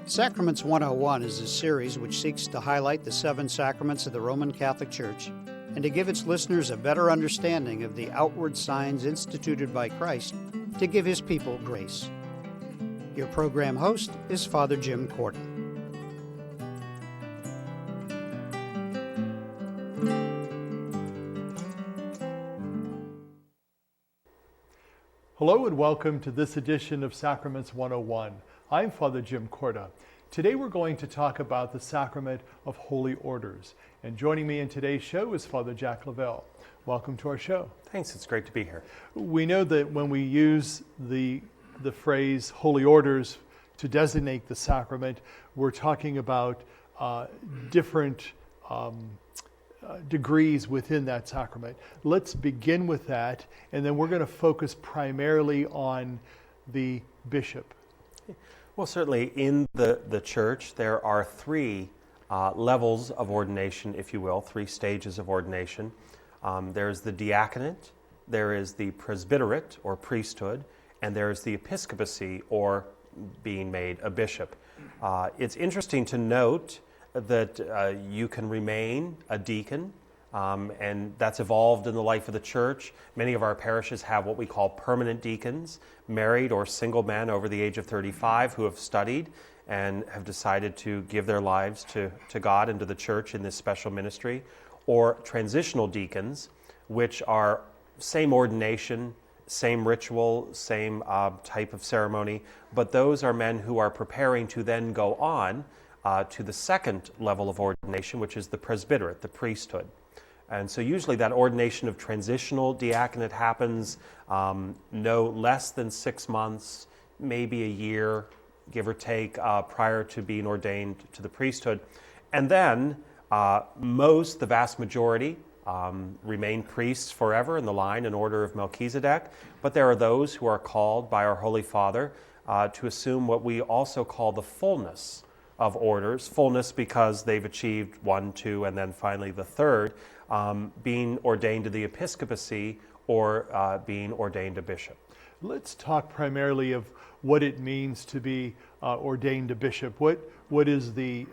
Sacraments 101 is a series which seeks to highlight the 7 sacraments of the Roman Catholic Church and to give its listeners a better understanding of the outward signs instituted by Christ to give his people grace. Your program host is Father Jim Corda. Hello and welcome to this edition of Sacraments 101. I'm Father Jim Corda. Today we're going to talk about the sacrament of holy orders. And joining me in today's show is Father Jack Lavelle. Welcome to our show. Thanks, it's great to be here. We know that when we use the phrase holy orders to designate the sacrament, we're talking about different degrees within that sacrament. Let's begin with that, and then we're going to focus primarily on the bishop. Well, certainly in the church, there are 3 levels of ordination, if you will, 3 stages of ordination. There's the diaconate, there is the presbyterate or priesthood, and there's the episcopacy or being made a bishop. It's interesting to note that you can remain a deacon, and that's evolved in the life of the church. Many of our parishes have what we call permanent deacons, married or single men over the age of 35 who have studied and have decided to give their lives to God and to the church in this special ministry, or transitional deacons, which are same ordination, same ritual, same type of ceremony, but those are men who are preparing to then go on to the second level of ordination, which is the presbyterate, the priesthood. And so usually that ordination of transitional diaconate happens no less than 6 months, maybe a year, give or take, prior to being ordained to the priesthood. And then the vast majority, remain priests forever in the line and order of Melchizedek. But there are those who are called by our Holy Father to assume what we also call the fullness of orders, fullness because they've achieved 1, 2, and then finally the third, being ordained to the episcopacy or being ordained a bishop. Let's talk primarily of what it means to be ordained a bishop. What is the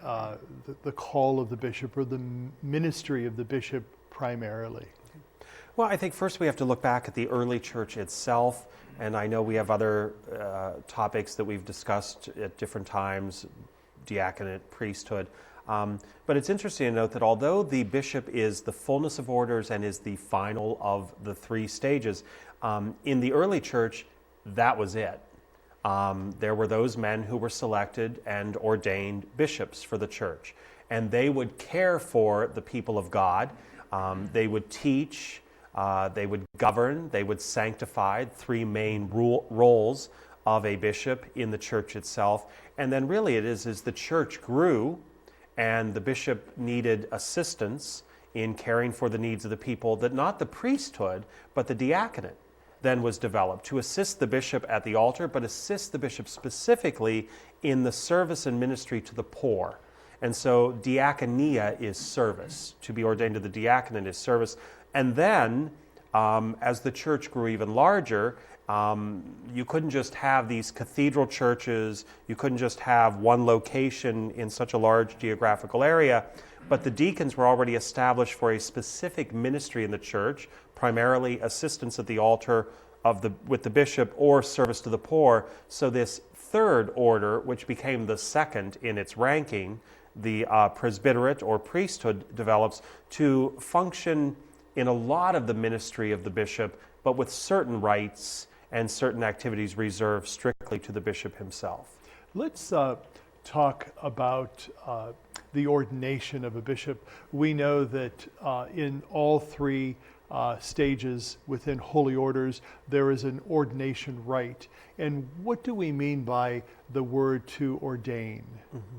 call of the bishop or the ministry of the bishop primarily? Well, I think first we have to look back at the early church itself, and I know we have other topics that we've discussed at different times, diaconate, priesthood. But it's interesting to note that although the bishop is the fullness of orders and is the final of the 3 stages, in the early church, that was it. There were those men who were selected and ordained bishops for the church, and they would care for the people of God. They would teach, they would govern, they would sanctify, 3 main roles of a bishop in the church itself. And then really it is as the church grew and the bishop needed assistance in caring for the needs of the people that not the priesthood, but the diaconate then was developed to assist the bishop at the altar, but assist the bishop specifically in the service and ministry to the poor. And so diaconia is service. To be ordained to the diaconate is service. And then as the church grew even larger, you couldn't just have these cathedral churches, you couldn't just have one location in such a large geographical area, but the deacons were already established for a specific ministry in the church, primarily assistance at the altar with the bishop or service to the poor. So this third order, which became the second in its ranking, the presbyterate or priesthood, develops to function in a lot of the ministry of the bishop, but with certain rights and certain activities reserved strictly to the bishop himself. Let's talk about the ordination of a bishop. We know that in all 3 stages within holy orders, there is an ordination rite. And what do we mean by the word to ordain? Mm-hmm.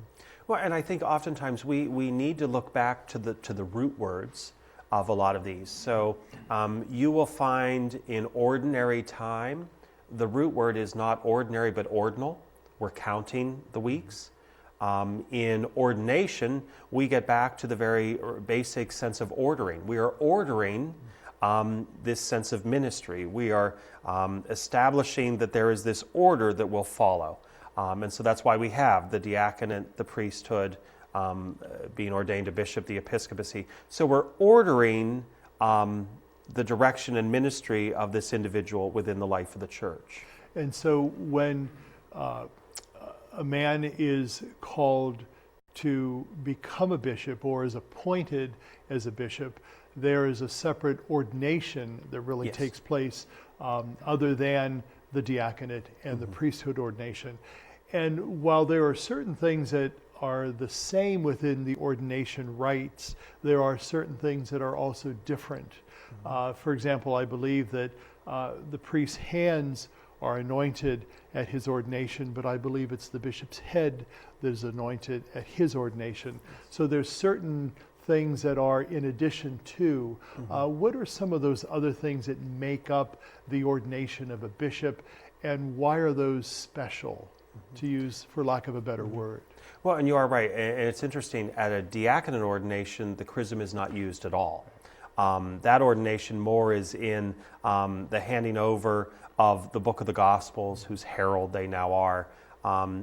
Well, and I think oftentimes we need to look back to the root words of a lot of these. So you will find in ordinary time, the root word is not ordinary but ordinal. We're counting the weeks. In ordination, we get back to the very basic sense of ordering. We are ordering this sense of ministry. We are establishing that there is this order that will follow. And so that's why we have the diaconate, the priesthood, being ordained a bishop, the episcopacy. So we're ordering the direction and ministry of this individual within the life of the church. And so when a man is called to become a bishop or is appointed as a bishop, there is a separate ordination that really Yes. takes place other than the diaconate and the priesthood ordination. And while there are certain things that are the same within the ordination rites, there are certain things that are also different. For example, I believe that the priest's hands are anointed at his ordination, but I believe it's the bishop's head that is anointed at his ordination. So there's certain things that are in addition to. What are some of those other things that make up the ordination of a bishop, and why are those special, to use, for lack of a better word? Well, and you are right. And it's interesting, at a diaconate ordination, the chrism is not used at all. That ordination more is in the handing over of the book of the Gospels, whose herald they now are.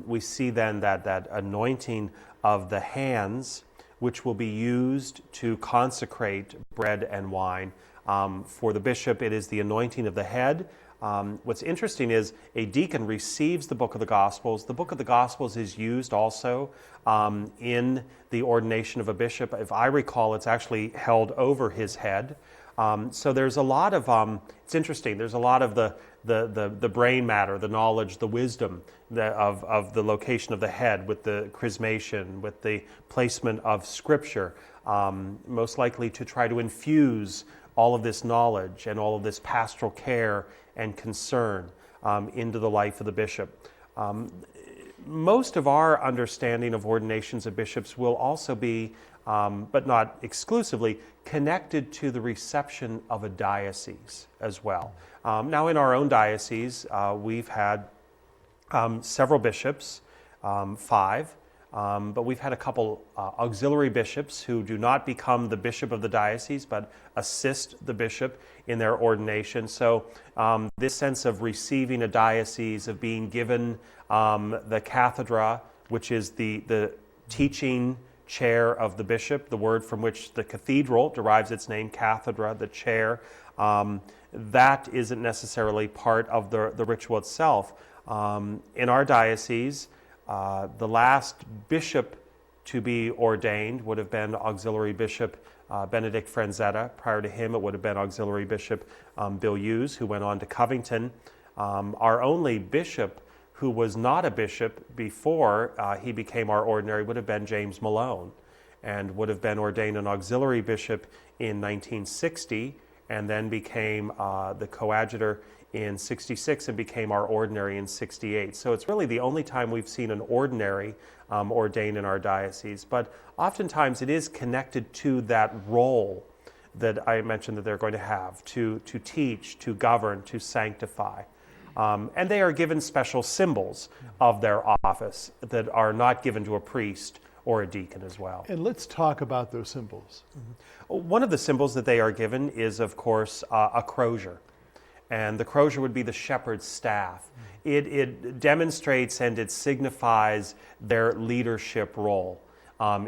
We see then that anointing of the hands, which will be used to consecrate bread and wine. For the bishop, it is the anointing of the head. What's interesting is a deacon receives the book of the Gospels. The book of the Gospels is used also in the ordination of a bishop. If I recall, it's actually held over his head. So there's a lot of, it's interesting, there's a lot of the brain matter, the knowledge, the wisdom of the location of the head with the chrismation, with the placement of Scripture, most likely to try to infuse all of this knowledge and all of this pastoral care and concern into the life of the bishop. Most of our understanding of ordinations of bishops will also be, but not exclusively, connected to the reception of a diocese as well. Now, in our own diocese, we've had several bishops, 5, but we've had a couple auxiliary bishops who do not become the bishop of the diocese, but assist the bishop in their ordination. So this sense of receiving a diocese, of being given the cathedra, which is the teaching chair of the bishop, the word from which the cathedral derives its name, cathedra, the chair, that isn't necessarily part of the ritual itself. In our diocese, the last bishop to be ordained would have been Auxiliary Bishop Benedict Franzetta. Prior to him, it would have been Auxiliary Bishop Bill Hughes, who went on to Covington. Our only bishop who was not a bishop before he became our ordinary would have been James Malone, and would have been ordained an auxiliary bishop in 1960, and then became the coadjutor in 66 and became our ordinary in 68. So it's really the only time we've seen an ordinary ordained in our diocese. But oftentimes it is connected to that role that I mentioned that they're going to have, to teach, to govern, to sanctify. And they are given special symbols of their office that are not given to a priest or a deacon as well. And let's talk about those symbols. One of the symbols that they are given is, of course, a crozier. And the crozier would be the shepherd's staff. It demonstrates and it signifies their leadership role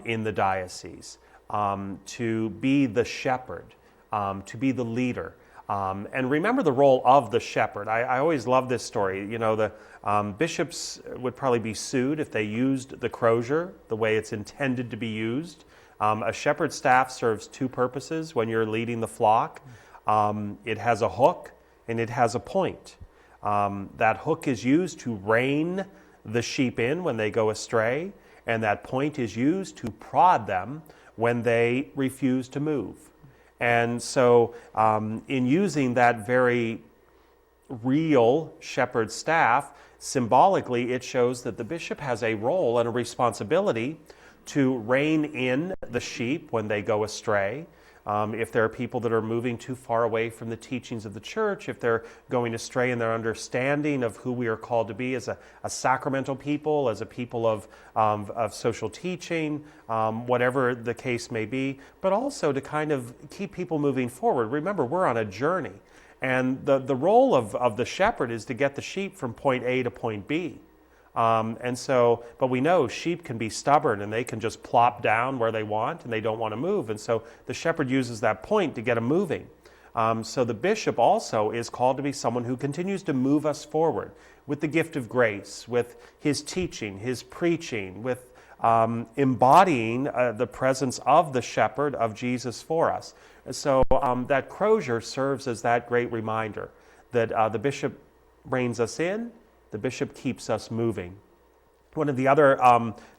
in the diocese, to be the shepherd, to be the leader. And remember the role of the shepherd. I always love this story. You know, the bishops would probably be sued if they used the crozier the way it's intended to be used. A shepherd's staff serves 2 purposes when you're leading the flock. It has a hook and it has a point. That hook is used to rein the sheep in when they go astray, and that point is used to prod them when they refuse to move. And so in using that very real shepherd's staff, symbolically it shows that the bishop has a role and a responsibility to rein in the sheep when they go astray. If there are people that are moving too far away from the teachings of the church, if they're going astray in their understanding of who we are called to be as a sacramental people, as a people of social teaching, whatever the case may be, but also to kind of keep people moving forward. Remember, we're on a journey, and the role of the shepherd is to get the sheep from point A to point B. But we know sheep can be stubborn and they can just plop down where they want and they don't want to move. And so the shepherd uses that point to get them moving. So the bishop also is called to be someone who continues to move us forward with the gift of grace, with his teaching, his preaching, with embodying the presence of the shepherd, of Jesus for us. And so that crozier serves as that great reminder that the bishop reins us in, the bishop keeps us moving. One of the other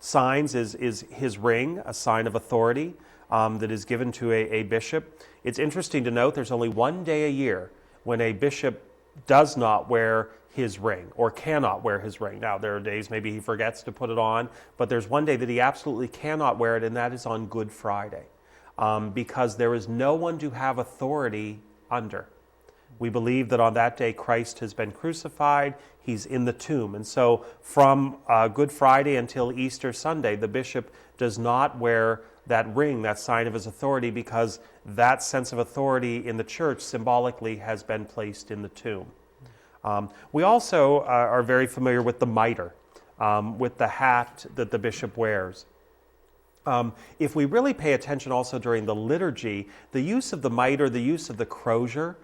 signs is his ring, a sign of authority that is given to a bishop. It's interesting to note there's only one day a year when a bishop does not wear his ring or cannot wear his ring. Now, there are days maybe he forgets to put it on, but there's one day that he absolutely cannot wear it, and that is on Good Friday, because there is no one to have authority under. We believe that on that day Christ has been crucified, he's in the tomb. And so from Good Friday until Easter Sunday, the bishop does not wear that ring, that sign of his authority, because that sense of authority in the church symbolically has been placed in the tomb. We also are very familiar with the mitre, with the hat that the bishop wears. If we really pay attention also during the liturgy, the use of the mitre, the use of the crozier,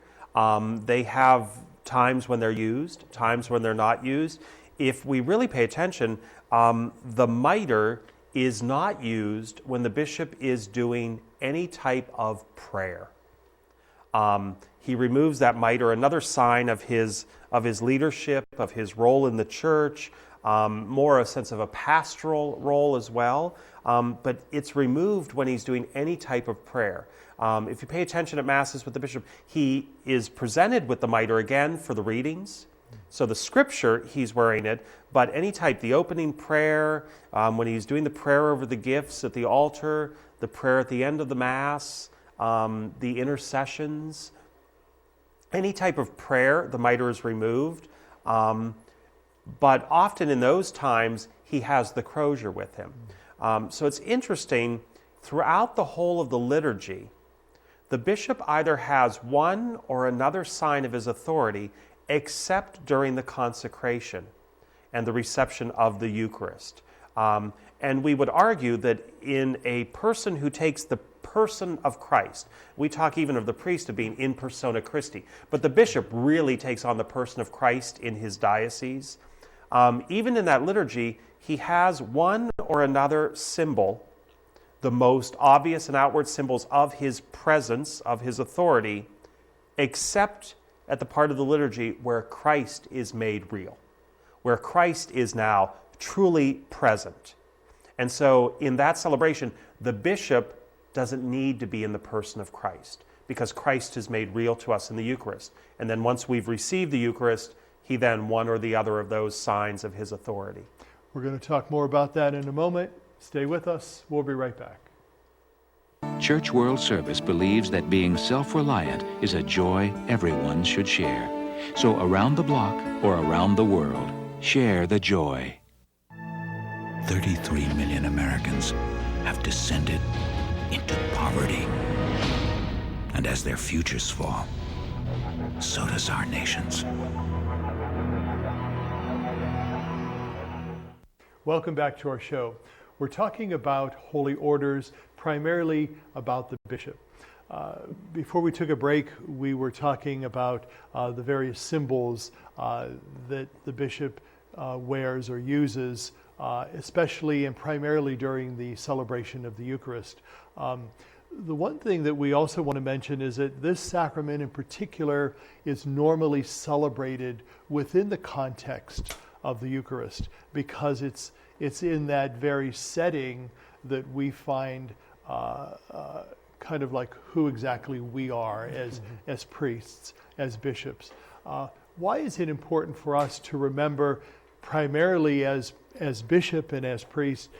they have times when they're used, times when they're not used. If we really pay attention, the mitre is not used when the bishop is doing any type of prayer. He removes that mitre, another sign of his leadership, of his role in the church, more a sense of a pastoral role as well. But it's removed when he's doing any type of prayer. If you pay attention at Masses with the bishop, he is presented with the mitre again for the readings. So the scripture, he's wearing it, but any type, the opening prayer, when he's doing the prayer over the gifts at the altar, the prayer at the end of the Mass, the intercessions, any type of prayer, the mitre is removed. But often in those times, he has the crozier with him. So it's interesting, throughout the whole of the liturgy, the bishop either has one or another sign of his authority, except during the consecration and the reception of the Eucharist. And we would argue that in a person who takes the person of Christ, we talk even of the priest of being in persona Christi, but the bishop really takes on the person of Christ in his diocese. Even in that liturgy, he has one or another symbol, the most obvious and outward symbols of his presence, of his authority, except at the part of the liturgy where Christ is made real, where Christ is now truly present. And so in that celebration, the bishop doesn't need to be in the person of Christ, because Christ is made real to us in the Eucharist. And then once we've received the Eucharist, he then one or the other of those signs of his authority. We're going to talk more about that in a moment. Stay with us. We'll be right back. Church World Service believes that being self-reliant is a joy everyone should share. So around the block or around the world, share the joy. 33 million Americans have descended into poverty. And as their futures fall, so does our nation's. Welcome back to our show. We're talking about holy orders, primarily about the bishop. Before we took a break, we were talking about the various symbols that the bishop wears or uses, especially and primarily during the celebration of the Eucharist. The one thing that we also want to mention is that this sacrament in particular is normally celebrated within the context of the Eucharist, because it's in that very setting that we find kind of like who exactly we are as priests, as bishops. Why is it important for us to remember, primarily as bishop and as priest,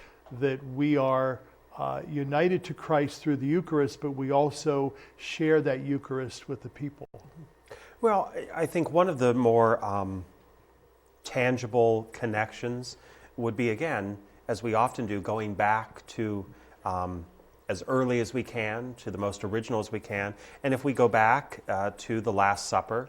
that we are united to Christ through the Eucharist, but we also share that Eucharist with the people? Well, I think one of the more tangible connections would be, again, as we often do, going back to as early as we can, to the most original as we can. And if we go back to the Last Supper,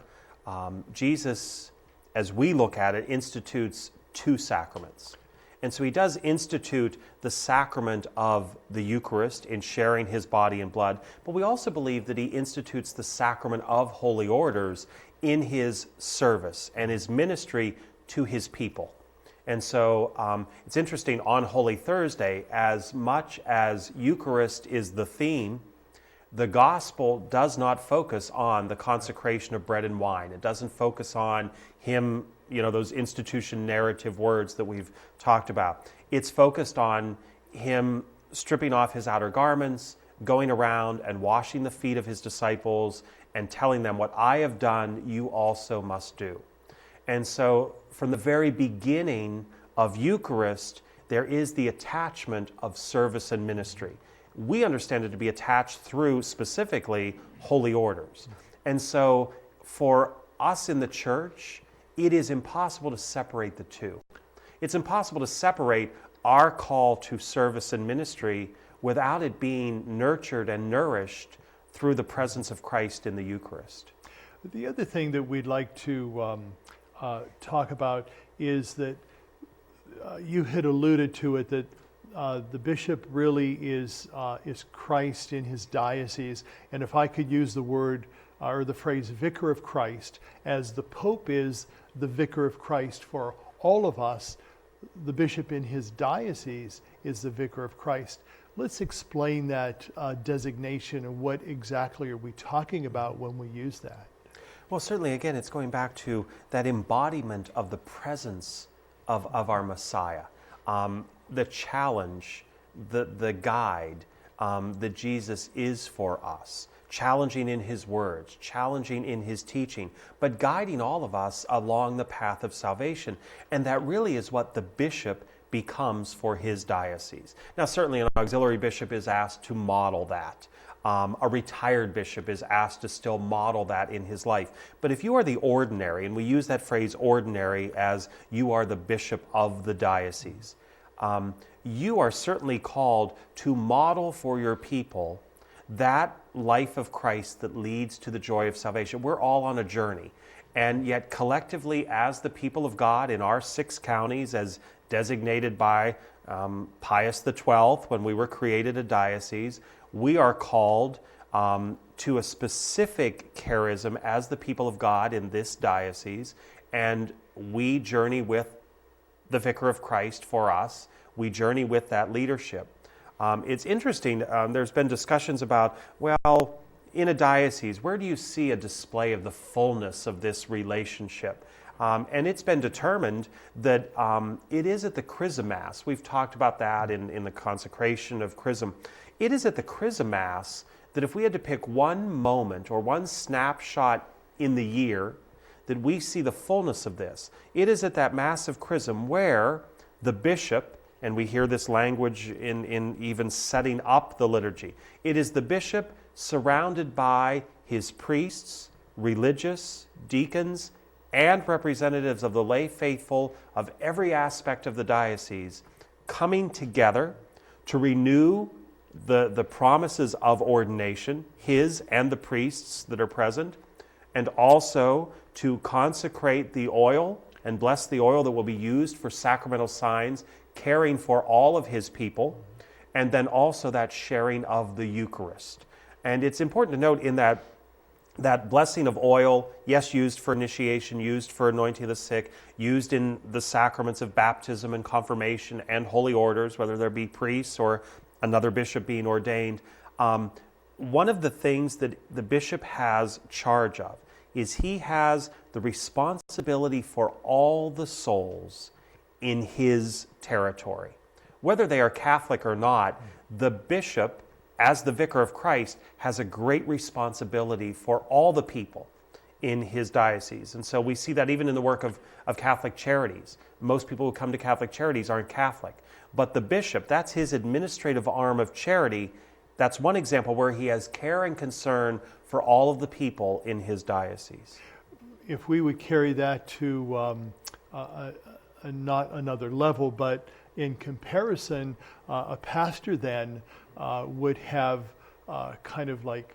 Jesus, as we look at it, institutes two sacraments. And so he does institute the sacrament of the Eucharist in sharing his body and blood, but we also believe that he institutes the sacrament of holy orders in his service and his ministry to his people. And so it's interesting, on Holy Thursday, as much as Eucharist is the theme, the gospel does not focus on the consecration of bread and wine. It doesn't focus on him, those institution narrative words that we've talked about. It's focused on him stripping off his outer garments, going around and washing the feet of his disciples and telling them, what I have done, you also must do. And so from the very beginning of Eucharist, there is the attachment of service and ministry. We understand it to be attached through specifically holy orders. And so for us in the church, it is impossible to separate the two. It's impossible to separate our call to service and ministry without it being nurtured and nourished through the presence of Christ in the Eucharist. The other thing that we'd like to talk about is that you had alluded to it, that the bishop really is Christ in his diocese. And if I could use the word or the phrase vicar of Christ, as the Pope is the vicar of Christ for all of us, the bishop in his diocese is the vicar of Christ. Let's explain that designation and what exactly are we talking about when we use that? Well, certainly, again, it's going back to that embodiment of the presence of our Messiah. The challenge, the guide that Jesus is for us, challenging in his words, challenging in his teaching, but guiding all of us along the path of salvation. And that really is what the bishop becomes for his diocese. Now, certainly an auxiliary bishop is asked to model that. A retired bishop is asked to still model that in his life. But if you are the ordinary, and we use that phrase ordinary as you are the bishop of the diocese, you are certainly called to model for your people that life of Christ that leads to the joy of salvation. We're all on a journey. And yet collectively, as the people of God in our 6 counties, as designated by Pius XII when we were created a diocese, we are called to a specific charism as the people of God in this diocese, and we journey with the Vicar of Christ for us. We journey with that leadership. It's interesting, there's been discussions about, well, in a diocese, where do you see a display of the fullness of this relationship? And it's been determined that it is at the Chrism Mass. We've talked about that in the consecration of Chrism. It is at the Chrism Mass that if we had to pick one moment or one snapshot in the year that we see the fullness of this, it is at that Mass of Chrism where the bishop, and we hear this language in even setting up the liturgy, it is the bishop surrounded by his priests, religious, deacons, and representatives of the lay faithful of every aspect of the diocese coming together to renew the promises of ordination, his and the priests that are present, and also to consecrate the oil and bless the oil that will be used for sacramental signs, caring for all of his people, and then also that sharing of the Eucharist. And it's important to note in that blessing of oil, yes, used for initiation, used for anointing the sick, used in the sacraments of baptism and confirmation and holy orders, whether there be priests or another bishop being ordained. One of the things that the bishop has charge of is he has the responsibility for all the souls in his territory. Whether they are Catholic or not, the bishop, as the Vicar of Christ, has a great responsibility for all the people in his diocese. And so we see that even in the work of Catholic Charities. Most people who come to Catholic Charities aren't Catholic. But the bishop, that's his administrative arm of charity. That's one example where he has care and concern for all of the people in his diocese. If we would carry that to not another level, but in comparison, a pastor then would have kind of like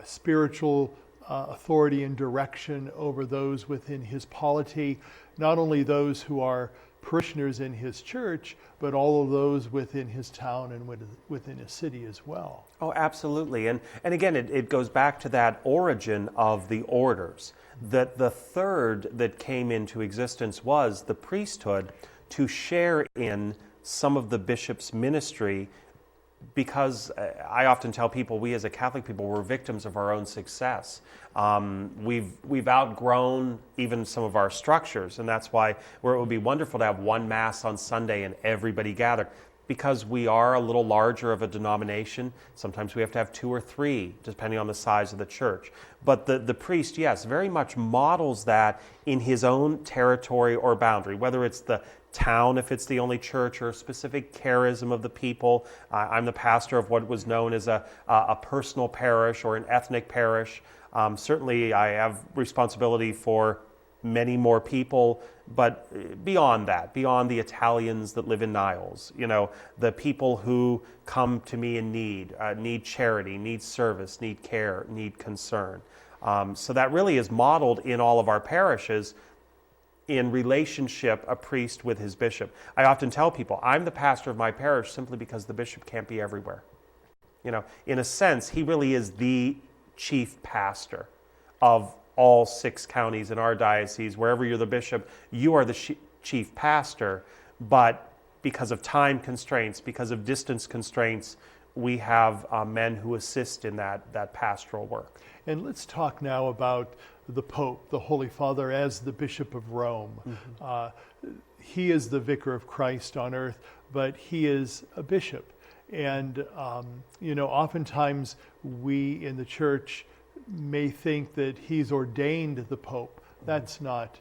spiritual authority and direction over those within his polity, not only those who are parishioners in his church, but all of those within his town and within his city as well. Oh, absolutely. And again, it goes back to that origin of the orders, that the third that came into existence was the priesthood to share in some of the bishop's ministry, because I often tell people, we as a Catholic people, we're victims of our own success. We've outgrown even some of our structures, and that's why it would be wonderful to have one Mass on Sunday and everybody gathered. Because we are a little larger of a denomination, sometimes we have to have 2 or 3, depending on the size of the church. But the priest, yes, very much models that in his own territory or boundary, whether it's the town, if it's the only church, or a specific charism of the people. I'm the pastor of what was known as a personal parish or an ethnic parish. Certainly I have responsibility for many more people, but beyond that, beyond the Italians that live in Niles, the people who come to me in need charity, need service, need care, need concern. So that really is modeled in all of our parishes, in relationship, a priest with his bishop. I often tell people, I'm the pastor of my parish simply because the bishop can't be everywhere. In a sense, he really is the chief pastor of all 6 counties in our diocese. Wherever you're the bishop, you are the chief pastor, but because of time constraints, because of distance constraints, we have men who assist in that pastoral work. And let's talk now about the Pope, the Holy Father, as the Bishop of Rome. Mm-hmm. He is the vicar of Christ on earth, but he is a bishop. And, oftentimes we in the church may think that he's ordained the Pope. That's not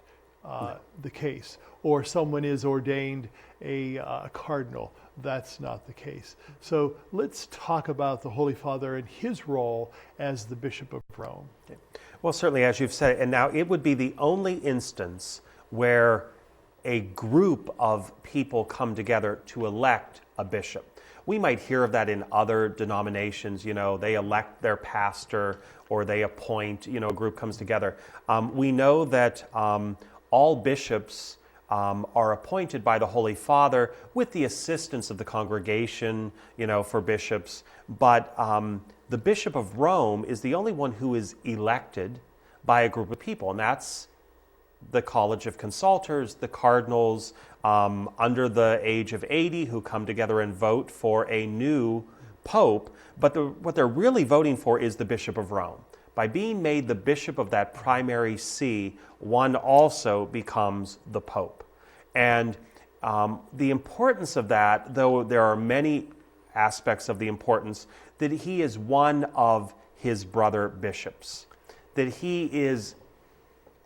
the case. Or someone is ordained a cardinal. That's not the case. So let's talk about the Holy Father and his role as the Bishop of Rome. Okay. Well, certainly, as you've said, and now it would be the only instance where a group of people come together to elect a bishop. We might hear of that in other denominations, they elect their pastor or they appoint, a group comes together. We know that all bishops are appointed by the Holy Father with the assistance of the congregation, for bishops. But the Bishop of Rome is the only one who is elected by a group of people, and that's the College of Consultors, the cardinals under the age of 80 who come together and vote for a new pope. But what they're really voting for is the Bishop of Rome. By being made the bishop of that primary see, one also becomes the pope. And the importance of that, though there are many aspects of the importance, that he is one of his brother bishops, that he is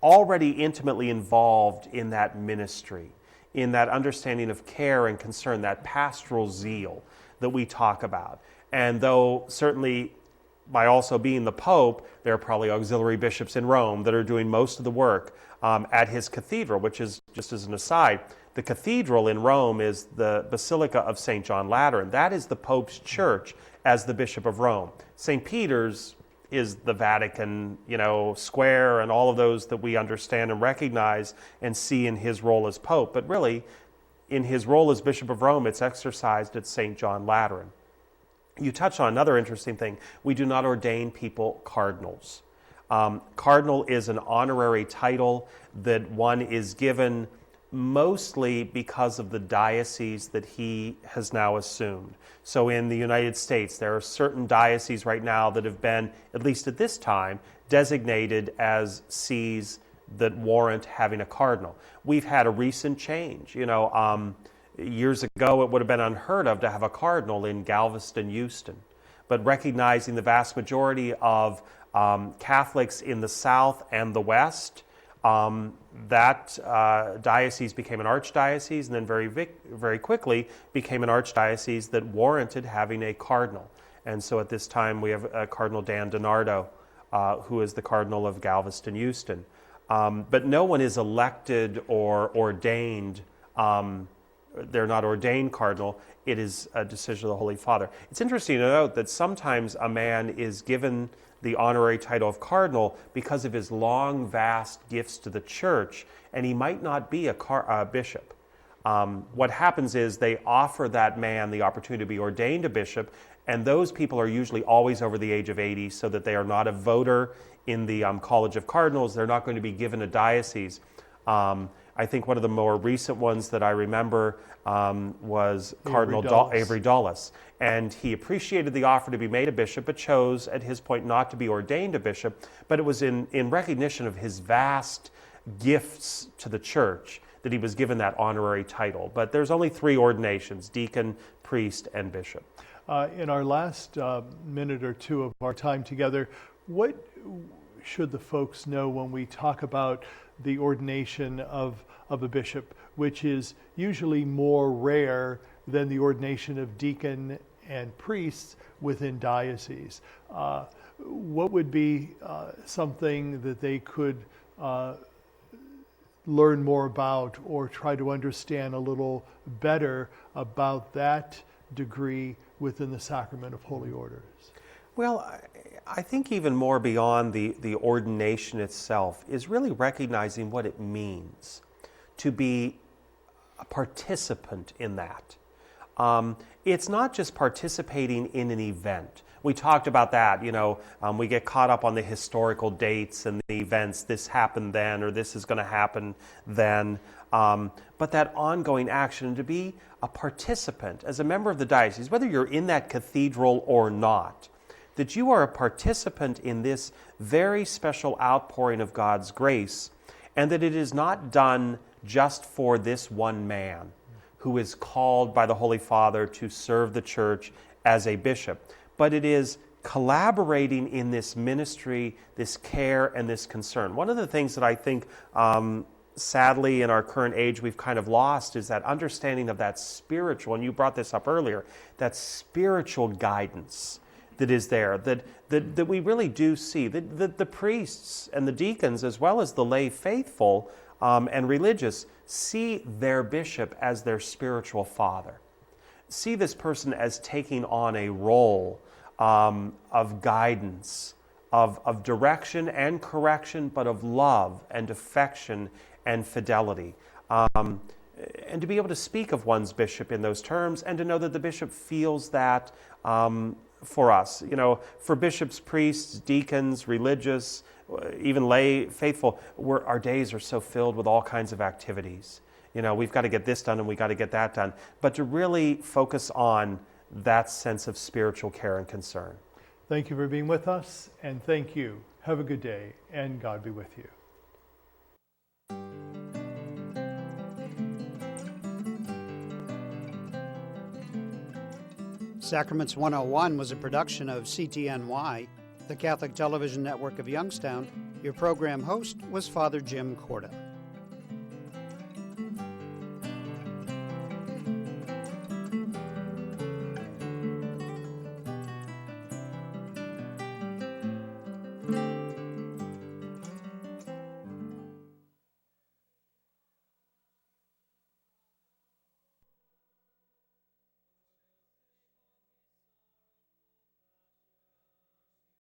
already intimately involved in that ministry, in that understanding of care and concern, that pastoral zeal that we talk about. And though certainly by also being the Pope, there are probably auxiliary bishops in Rome that are doing most of the work at his cathedral, which is, just as an aside, the cathedral in Rome is the Basilica of St. John Lateran. That is the Pope's church as the Bishop of Rome. St. Peter's is the Vatican, square and all of those that we understand and recognize and see in his role as Pope. But really, in his role as Bishop of Rome, it's exercised at St. John Lateran. You touch on another interesting thing. We do not ordain people cardinals. Cardinal is an honorary title that one is given mostly because of the diocese that he has now assumed. So in the United States, there are certain dioceses right now that have been, at least at this time, designated as sees that warrant having a cardinal. We've had a recent change. Years ago, it would have been unheard of to have a cardinal in Galveston, Houston. But recognizing the vast majority of Catholics in the South and the West, that diocese became an archdiocese, and then very quickly became an archdiocese that warranted having a cardinal. And so at this time we have Cardinal Dan DiNardo, who is the Cardinal of Galveston, Houston. But no one is elected or ordained they're not ordained cardinal. It is a decision of the Holy Father. It's interesting to note that sometimes a man is given the honorary title of cardinal because of his long, vast gifts to the church, and he might not be a bishop. What happens is they offer that man the opportunity to be ordained a bishop, and those people are usually always over the age of 80, so that they are not a voter in the College of Cardinals. They're not going to be given a diocese. I think one of the more recent ones that I remember was Cardinal Avery Dulles. And he appreciated the offer to be made a bishop, but chose at his point not to be ordained a bishop. But it was in recognition of his vast gifts to the church that he was given that honorary title. But there's only 3 ordinations: deacon, priest, and bishop. In our last minute or two of our time together, what should the folks know when we talk about the ordination of a bishop, which is usually more rare than the ordination of deacon and priests within dioceses? What would be something that they could learn more about, or try to understand a little better about that degree within the Sacrament of Holy Orders? Well, I think even more beyond the ordination itself is really recognizing what it means to be a participant in that. It's not just participating in an event. We talked about that, we get caught up on the historical dates and the events. This happened then, or this is going to happen then. But that ongoing action, to be a participant as a member of the diocese, whether you're in that cathedral or not, that you are a participant in this very special outpouring of God's grace, and that it is not done just for this one man who is called by the Holy Father to serve the church as a bishop, but it is collaborating in this ministry, this care, and this concern. One of the things that I think, sadly, in our current age we've kind of lost is that understanding of that spiritual, and you brought this up earlier, that spiritual guidance that is there, that we really do see, that the priests and the deacons, as well as the lay faithful and religious, see their bishop as their spiritual father. See this person as taking on a role of guidance, of direction and correction, but of love and affection and fidelity. And to be able to speak of one's bishop in those terms, and to know that the bishop feels that for us. For bishops, priests, deacons, religious, even lay faithful, our days are so filled with all kinds of activities. We've got to get this done and we've got to get that done. But to really focus on that sense of spiritual care and concern. Thank you for being with us, and thank you. Have a good day, and God be with you. Sacraments 101 was a production of CTNY, the Catholic Television Network of Youngstown. Your program host was Father Jim Corda.